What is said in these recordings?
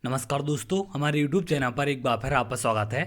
नमस्कार दोस्तों, हमारे YouTube चैनल पर एक बार फिर आपका स्वागत है।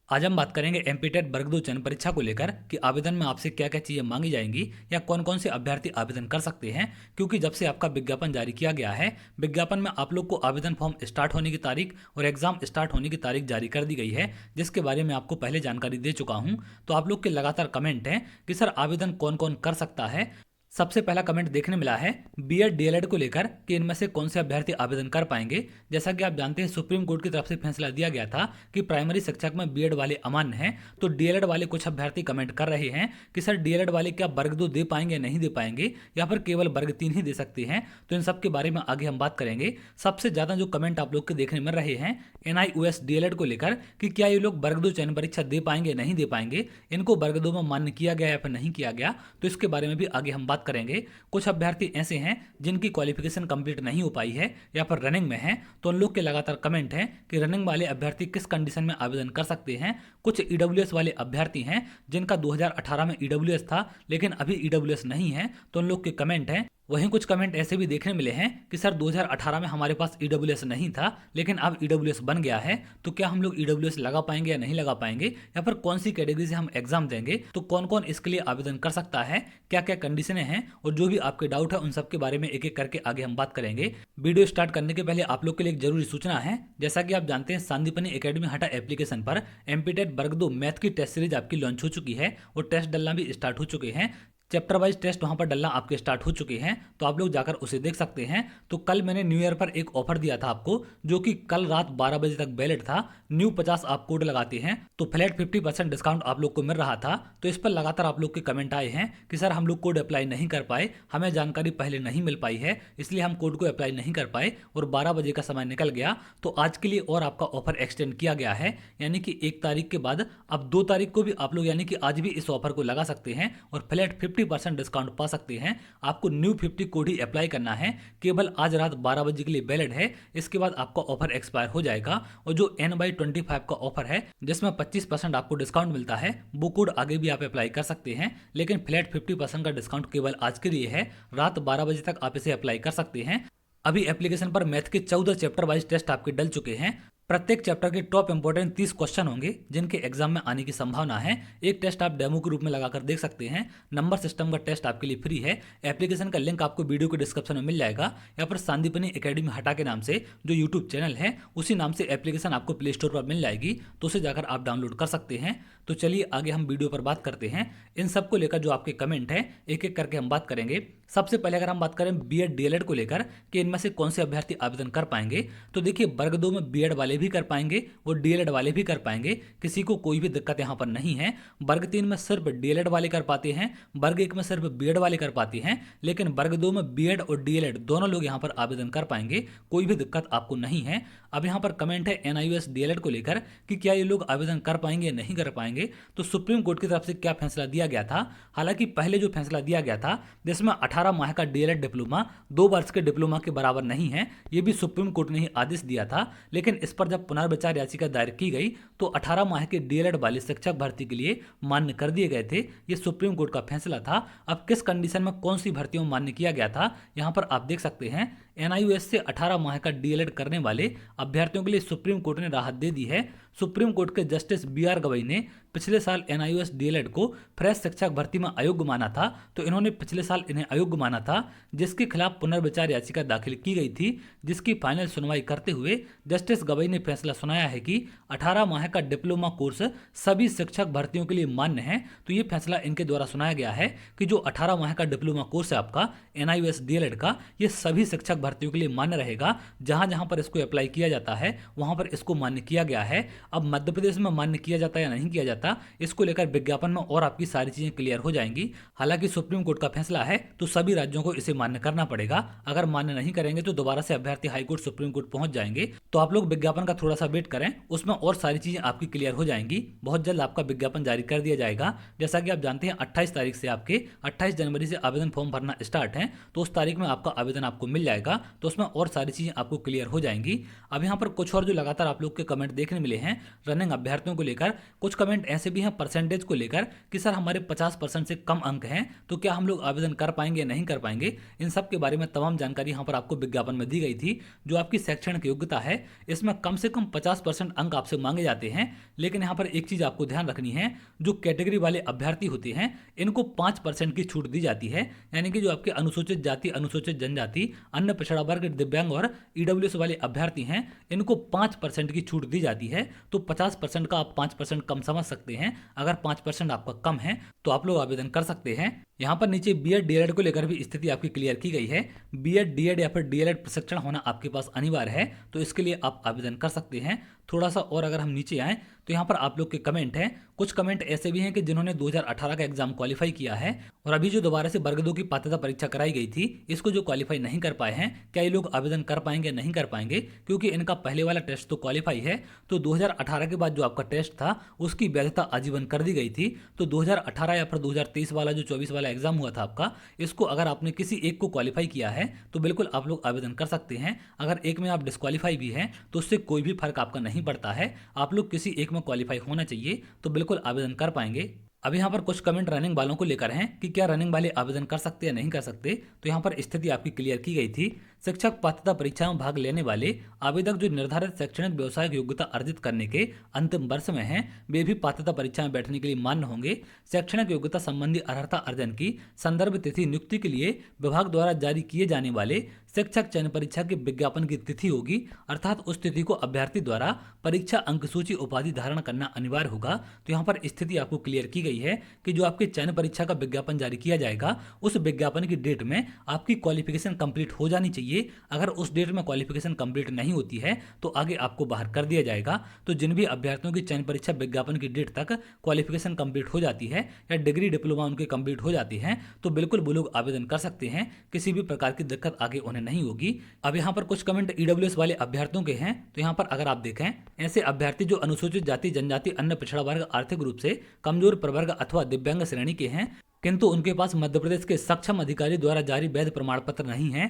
आज हम बात करेंगे एमपीटेट वर्ग 2 चयन परीक्षा को लेकर कि आवेदन में आपसे क्या क्या चीज़ें मांगी जाएंगी या कौन कौन से अभ्यर्थी आवेदन कर सकते हैं। क्योंकि जब से आपका विज्ञापन जारी किया गया है, विज्ञापन में आप लोग को आवेदन फॉर्म स्टार्ट होने की तारीख और एग्जाम स्टार्ट होने की तारीख जारी कर दी गई है, जिसके बारे में आपको पहले जानकारी दे चुका हूँ। तो आप लोग के लगातार कमेंट हैं कि सर आवेदन कौन कौन कर सकता है। सबसे पहला कमेंट देखने मिला है बीएड डीएलएड को लेकर कि इनमें से कौन से अभ्यर्थी आवेदन कर पाएंगे। जैसा कि आप जानते हैं, सुप्रीम कोर्ट की तरफ से फैसला दिया गया था कि प्राइमरी शिक्षक में बीएड वाले अमान्य हैं। तो डीएलएड वाले कुछ अभ्यर्थी कमेंट कर रहे हैं कि सर डीएलएड वाले क्या वर्ग 2 दे पाएंगे, नहीं दे पाएंगे, या फिर केवल वर्ग 3 ही दे सकते हैं। तो इन सब के बारे में आगे हम बात करेंगे। सबसे ज्यादा जो कमेंट आप लोग के देखने मिल रहे हैं एनआईओएस डीएलएड को लेकर कि क्या ये लोग वर्ग 2 चयन परीक्षा दे पाएंगे, नहीं दे पाएंगे, इनको वर्ग 2 में मान्य किया गया या फिर नहीं किया गया, तो इसके बारे में भी आगे हम बात करेंगे। कुछ अभ्यर्थी ऐसे हैं जिनकी क्वालिफिकेशन कंप्लीट नहीं हो पाई है या फिर रनिंग में है, तो उन लोग के लगातार कमेंट हैं कि रनिंग वाले अभ्यर्थी किस कंडीशन में आवेदन कर सकते हैं। कुछ ईडब्ल्यूएस वाले अभ्यर्थी हैं जिनका 2018 में ईडब्ल्यूएस था लेकिन अभी ईडब्ल्यूएस नहीं है, तो उन लोग के कमेंट हैं। वहीं कुछ कमेंट ऐसे भी देखने मिले हैं कि सर 2018 में हमारे पास ईडब्ल्यूएस नहीं था लेकिन अब ईडब्ल्यूएस बन गया है, तो क्या हम लोग ईडब्ल्यूएस लगा पाएंगे या नहीं लगा पाएंगे, या फिर कौन सी कैटेगरी से हम एग्जाम देंगे, तो कौन कौन इसके लिए आवेदन कर सकता है, क्या क्या कंडीशनें हैं, और जो भी आपके डाउट है उन सब के बारे में एक एक करके आगे हम बात करेंगे। वीडियो स्टार्ट करने के पहले आप लोग के लिए एक जरूरी सूचना है। जैसा कि आप जानते हैं, संदीपनी एकेडमी हटा एप्लीकेशन पर एमपीटेट वर्ग 2 मैथ की टेस्ट सीरीज आपकी लॉन्च हो चुकी है और टेस्ट डलना भी स्टार्ट हो चुके हैं। चैप्टर वाइज टेस्ट वहां पर डलना आपके स्टार्ट हो चुके हैं, तो आप लोग जाकर उसे देख सकते हैं। तो कल मैंने न्यू ईयर पर एक ऑफर दिया था आपको, जो कि कल रात 12 बजे तक वैलिड था। न्यू 50 आप कोड लगाते हैं तो फ्लैट 50% डिस्काउंट आप लोग को मिल रहा था। तो इस पर लगातार आप लोग के कमेंट आए हैं कि सर हम लोग कोड अप्लाई नहीं कर पाए, हमें जानकारी पहले नहीं मिल पाई है, इसलिए हम कोड को अप्लाई नहीं कर पाए और 12 बजे का समय निकल गया। तो आज के लिए और आपका ऑफर एक्सटेंड किया गया है, यानी कि 1 तारीख के बाद अब 2 तारीख को भी आप लोग यानी कि आज भी इस ऑफर को लगा सकते हैं और फ्लैट 50% डिस्काउंट पा सकते हैं। आपको न्यू 50 कोड ही अप्लाई करना है, केवल आज रात 12 बजे के लिए वैलिड है। इसके बाद आपका ऑफर एक्सपायर हो जाएगा और जो N/25 का ऑफर है जिसमें 25% आपको डिस्काउंट मिलता है, वो कोड आगे भी आप अप्लाई कर सकते हैं, लेकिन फ्लैट 50% का डिस्काउंट केवल आज के लिए है। रात 12 बजे तक आप इसे अप्लाई कर सकते हैं। अभी एप्लीकेशन पर मैथ के 14 चैप्टर वाइज टेस्ट आपके डल चुके हैं। प्रत्येक चैप्टर के टॉप इंपोर्टेंट 30 क्वेश्चन होंगे जिनके एग्जाम में आने की संभावना है। एक टेस्ट आप डेमो के रूप में लगाकर देख सकते हैं। नंबर सिस्टम का टेस्ट आपके लिए फ्री है। एप्लीकेशन का लिंक आपको वीडियो के डिस्क्रिप्शन में मिल जाएगा, या फिर संदीपनी एकेडमी हटा के नाम से जो यूट्यूब चैनल है उसी नाम से एप्लीकेशन आपको प्ले स्टोर पर मिल जाएगी, तो उसे जाकर आप डाउनलोड कर सकते हैं। तो चलिए आगे हम वीडियो पर बात करते हैं। इन सब को लेकर जो आपके कमेंट है एक एक करके हम बात करेंगे। सबसे पहले अगर हम बात करें बीएड डीएलएड को लेकर कि इनमें से कौन से अभ्यर्थी आवेदन कर पाएंगे, तो देखिए वर्ग 2 में बीएड वाले भी कर पाएंगे और डीएलएड वाले भी कर पाएंगे, किसी को कोई भी दिक्कत यहाँ पर नहीं है। वर्ग 3 में सिर्फ डीएलएड वाले कर पाते हैं, वर्ग 1 में सिर्फ बीएड वाले कर पाते हैं, लेकिन वर्ग 2 में बीएड और डीएलएड दोनों लोग यहाँ पर आवेदन कर पाएंगे, कोई भी दिक्कत आपको नहीं है। अब यहाँ पर कमेंट है एनआईओएस डीएलएड को लेकर कि क्या ये लोग आवेदन कर पाएंगे, नहीं कर पाएंगे। तो सुप्रीम कोर्ट की तरफ से क्या फैसला दिया गया था, हालांकि पहले जो फैसला दिया गया था जिसमें 18 माह का डीएलएड डिप्लोमा 2 वर्ष के डिप्लोमा के बराबर नहीं है, ये भी सुप्रीम कोर्ट ने ही आदेश दिया था। लेकिन इस पर जब पुनर्विचार याचिका दायर की गई तो 18 माह के डीएलएड वाले शिक्षक भर्ती के लिए मान्य कर दिए गए थे। ये सुप्रीम कोर्ट का फैसला था। अब किस कंडीशन में कौन सी भर्तियों में मान्य किया गया था, यहाँ पर आप देख सकते हैं। एनआईओएस से 18 माह का डीएलएड करने वाले अभ्यर्थियों के लिए सुप्रीम कोर्ट ने राहत दे दी है। सुप्रीम कोर्ट के जस्टिस बीआर गवई ने पिछले साल एनआईओएस डीएलएड को फ्रेश शिक्षक भर्ती में अयोग्य माना था, तो इन्होंने पिछले साल इन्हें अयोग्य माना था, जिसके खिलाफ पुनर्विचार याचिका दाखिल की गई थी, जिसकी फाइनल सुनवाई करते हुए जस्टिस गवई ने फैसला सुनाया है कि 18 माह का डिप्लोमा कोर्स सभी शिक्षक भर्तियों के लिए मान्य है। तो ये फैसला इनके द्वारा सुनाया गया है कि जो 18 माह का डिप्लोमा कोर्स है आपका एनआईओएस डीएलएड का, ये सभी शिक्षक भर्तियों के लिए मान्य रहेगा। जहां जहां पर इसको अप्लाई किया जाता है वहां पर इसको मान्य किया गया है। अब मध्य प्रदेश में मान्य किया जाता है या नहीं किया जाता, इसको लेकर विज्ञापन में और आपकी सारी चीजें क्लियर हो जाएंगी। हालांकि सुप्रीम कोर्ट का फैसला है तो सभी राज्यों को इसे मान्य करना पड़ेगा। अगर मान्य नहीं करेंगे तो दोबारा से अभ्यर्थी हाईकोर्ट सुप्रीम कोर्ट पहुंच जाएंगे। तो आप लोग विज्ञापन का थोड़ा सा वेट करें, उसमें और सारी चीजें आपकी क्लियर हो जाएंगी। बहुत जल्द आपका विज्ञापन जारी कर दिया जाएगा। जैसा कि आप जानते हैं 28 तारीख से आपके 28 जनवरी से आवेदन फॉर्म भरना स्टार्ट है, तो उस तारीख में आपका आवेदन आपको मिल जाएगा। लीजिएगा तो उसमें और सारी चीज़ें आपको क्लियर हो जाएंगी। अब यहाँ पर कुछ और जो लगातार आप लोग के कमेंट देखने मिले हैं रनिंग अभ्यर्थियों को लेकर, कुछ कमेंट ऐसे भी हैं परसेंटेज को लेकर कि सर हमारे 50% से कम अंक हैं तो क्या हम लोग आवेदन कर पाएंगे या नहीं कर पाएंगे। इन सब के बारे में तमाम जानकारी यहाँ पर आपको विज्ञापन में दी गई थी। जो आपकी शैक्षणिक योग्यता है इसमें कम से कम 50% अंक आपसे मांगे जाते हैं, लेकिन यहाँ पर एक चीज आपको ध्यान रखनी है, जो कैटेगरी वाले अभ्यर्थी होते हैं इनको 5% की छूट दी जाती है। यानी कि जो आपके अनुसूचित जाति, अनुसूचित जनजाति, अन्य पिछड़ा वर्ग, दिव्यांग और ईडब्ल्यूएस वाले अभ्यर्थी हैं इनको 5% की छूट दी जाती है। तो 50% का आप 5% कम समझ सकते हैं। अगर 5% आपका कम है तो आप लोग आवेदन कर सकते हैं। यहाँ पर नीचे बीएड डीएलएड को लेकर भी स्थिति आपकी क्लियर की गई है। बीएड डीएड या फिर डीएलएड प्रशिक्षण होना आपके पास अनिवार्य है, तो इसके लिए आप आवेदन कर सकते हैं। थोड़ा सा और अगर हम नीचे आएँ तो यहाँ पर आप लोग के कमेंट हैं, कुछ कमेंट ऐसे भी हैं कि जिन्होंने 2018 का एग्जाम क्वालिफाई किया है और अभी जो दोबारा से वर्ग 2 की पात्रता परीक्षा कराई गई थी इसको जो क्वालिफाई नहीं कर पाए हैं, क्या ये लोग आवेदन कर पाएंगे नहीं कर पाएंगे, क्योंकि इनका पहले वाला टेस्ट तो क्वालिफाई है। तो 2018 के बाद जो आपका टेस्ट था उसकी वैधता आजीवन कर दी गई थी। तो 2018 या फिर 2023 वाला जो 24 वाला एग्जाम हुआ था आपका, इसको अगर आपने किसी एक को क्वालिफाई किया है तो बिल्कुल आप लोग आवेदन कर सकते हैं। अगर एक में आप डिस्क्वालीफाई भी हैं तो उससे कोई भी फर्क आपका नहीं पड़ता है। आप लोग किसी एक में क्वालिफाई होना चाहिए तो बिल्कुल आवेदन कर पाएंगे। अब यहाँ पर कुछ कमेंट रनिंग वालों को लेकर हैं कि क्या रनिंग वाले आवेदन कर सकते या नहीं कर सकते। तो यहाँ पर स्थिति आपकी क्लियर की गई थी। शिक्षक पात्रता परीक्षा में भाग लेने वाले आवेदक जो निर्धारित शैक्षणिक व्यवसायिक योग्यता अर्जित करने के अंतिम वर्ष में हैं वे भी पात्रता परीक्षा में बैठने के लिए मान्य होंगे। शैक्षणिक योग्यता संबंधी अर्हता अर्जन की संदर्भ तिथि नियुक्ति के लिए विभाग द्वारा जारी किए जाने वाले शिक्षक चयन परीक्षा के विज्ञापन की तिथि होगी, अर्थात उस तिथि को अभ्यर्थी द्वारा परीक्षा अंक सूची उपाधि धारण करना अनिवार्य होगा। तो यहाँ पर स्थिति आपको क्लियर की गई है कि जो आपके चयन परीक्षा का विज्ञापन जारी किया जाएगा उस विज्ञापन की डेट में आपकी क्वालिफिकेशन कंप्लीट हो जानी चाहिए। अगर उस डेट में क्वालिफिकेशन कंप्लीट नहीं होती है तो आगे आपको बाहर कर दिया जाएगा। तो जिन भी अभ्यर्थियों की चयन परीक्षा विज्ञापन की डेट तक क्वालिफिकेशन कंप्लीट हो जाती है या डिग्री डिप्लोमा उनके कंप्लीट हो जाती है तो बिल्कुल वो लोग आवेदन कर सकते हैं, किसी भी प्रकार की दिक्कत आगे उन्हें नहीं होगी। अब यहाँ पर कुछ कमेंट ईडब्ल्यूएस वाले अभ्यर्थियों के हैं। तो यहाँ पर अगर आप देखें, ऐसे अभ्यर्थी जो अनुसूचित जाति, जनजाति, अन्य पिछड़ा वर्ग, आर्थिक रूप से कमजोर प्रवर्ग अथवा दिव्यांग श्रेणी के हैं किंतु उनके पास मध्य प्रदेश के सक्षम अधिकारी द्वारा जारी वैध प्रमाण पत्र नहीं है,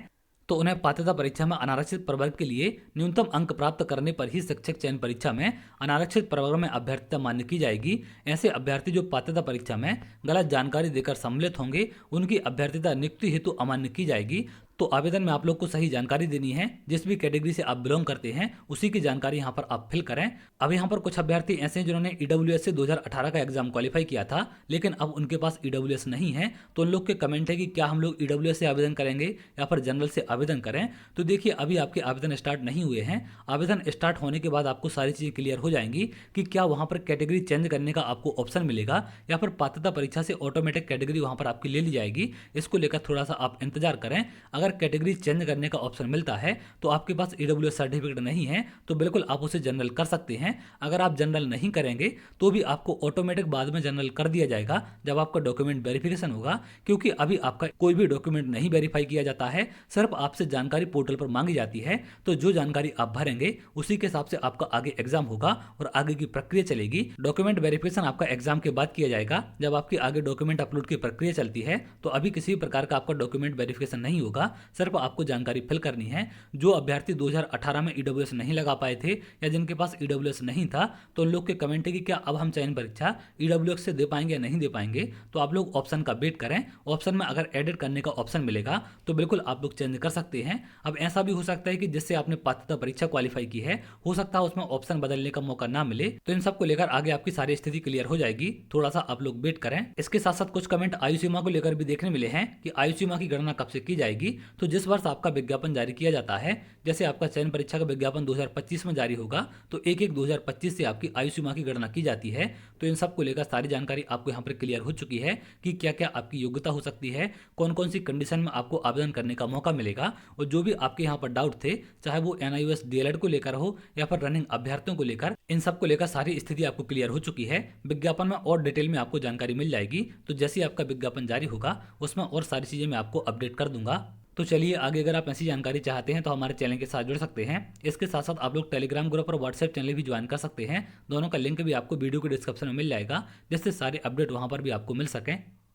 तो उन्हें पात्रता परीक्षा में अनारक्षित प्रवर्ग के लिए न्यूनतम अंक प्राप्त करने पर ही शिक्षक चयन परीक्षा में अनारक्षित प्रवर्ग में अभ्यर्थिता मान्य की जाएगी। ऐसे अभ्यर्थी जो पात्रता परीक्षा में गलत जानकारी देकर सम्मिलित होंगे उनकी अभ्यर्थिता नियुक्ति हेतु अमान्य की जाएगी। तो आवेदन में आप लोग को सही जानकारी देनी है, जिस भी कैटेगरी से आप बिलोंग करते हैं उसी की जानकारी यहाँ पर आप फिल करें। अब यहाँ पर कुछ अभ्यर्थी ऐसे हैं जिन्होंने ईडब्ल्यूएस से 2018 का एग्जाम क्वालिफाई किया था लेकिन अब उनके पास ईडब्ल्यूएस नहीं है। तो उन लोग के कमेंट है कि क्या हम लोग ईडब्ल्यूएस से आवेदन करेंगे या फिर जनरल से आवेदन करें। तो देखिए, अभी आपके आवेदन स्टार्ट नहीं हुए हैं। आवेदन स्टार्ट होने के बाद आपको सारी चीज़ें क्लियर हो जाएंगी कि क्या वहाँ पर कैटेगरी चेंज करने का आपको ऑप्शन मिलेगा या फिर पात्रता परीक्षा से ऑटोमेटिक कैटेगरी वहाँ पर आपकी ले ली जाएगी। इसको लेकर थोड़ा सा आप इंतजार करें। अगर कैटेगरी चेंज करने का ऑप्शन मिलता है तो आपके पास ईडब्ल्यूएस सर्टिफिकेट नहीं है तो बिल्कुल आप उसे जनरल कर सकते हैं। अगर आप जनरल नहीं करेंगे तो भी आपको ऑटोमेटिक बाद में जनरल कर दिया जाएगा जब आपका डॉक्यूमेंट वेरिफिकेशन होगा, क्योंकि अभी आपका कोई भी डॉक्यूमेंट नहीं वेरीफाई किया जाता है, सिर्फ आपसे जानकारी पोर्टल पर मांगी जाती है। तो जो जानकारी आप भरेंगे उसी के हिसाब से आपका आगे एग्जाम होगा और आगे की प्रक्रिया चलेगी। डॉक्यूमेंट वेरिफिकेशन आपका एग्जाम के बाद किया जाएगा जब आपकी आगे डॉक्यूमेंट अपलोड की प्रक्रिया चलती है। तो अभी किसी भी प्रकार का आपका डॉक्यूमेंट वेरिफिकेशन नहीं होगा, सिर्फ आपको जानकारी फिल करनी है। जो अभ्यर्थी 2018 में ईडब्ल्यूएस नहीं लगा पाए थे या जिनके पास ईडब्ल्यूएस नहीं था तो उन लोग के कमेंट है कि क्या अब हम चयन परीक्षा ईडब्ल्यूएस से दे पाएंगे या नहीं दे पाएंगे। तो आप लोग ऑप्शन का वेट करें। ऑप्शन में अगर एडिट करने का ऑप्शन मिलेगा तो बिल्कुल आप लोग चेंज कर सकते हैं। अब ऐसा भी हो सकता है कि जिससे आपने पात्रता परीक्षा क्वालिफाई की है हो सकता है उसमें ऑप्शन बदलने का मौका ना मिले। तो इन सबको लेकर आगे आपकी सारी स्थिति क्लियर हो जाएगी, थोड़ा सा आप लोग वेट करें। इसके साथ साथ कुछ कमेंट आयु सीमा को लेकर भी देखने मिले हैं कि आयु सीमा की गणना कब से की जाएगी। तो जिस वर्ष आपका विज्ञापन जारी किया जाता है, जैसे आपका चयन परीक्षा का विज्ञापन 2025 में जारी होगा तो 1/1/2025 से आपकी आयु सीमा की गणना की जाती है। तो इन सब को लेकर सारी जानकारी आपको यहाँ पर क्लियर हो चुकी है कि क्या क्या आपकी योग्यता हो सकती है, कौन कौन सी कंडीशन में आपको आवेदन करने का मौका मिलेगा। और जो भी आपके यहाँ पर डाउट थे, चाहे वो एनआईओएस डीएलएड को लेकर हो या फिर रनिंग अभ्यर्थियों को लेकर, इन सब को लेकर सारी स्थिति आपको क्लियर हो चुकी है। विज्ञापन में और डिटेल में आपको जानकारी मिल जाएगी। तो जैसे आपका विज्ञापन जारी होगा उसमें और सारी चीजें मैं आपको अपडेट कर दूंगा। तो चलिए आगे अगर आप ऐसी जानकारी चाहते हैं तो हमारे चैनल के साथ जुड़ सकते हैं। इसके साथ साथ आप लोग टेलीग्राम ग्रुप और व्हाट्सएप चैनल भी ज्वाइन कर सकते हैं। दोनों का लिंक भी आपको वीडियो के डिस्क्रिप्शन में मिल जाएगा, जिससे सारे अपडेट वहां पर भी आपको मिल सकें।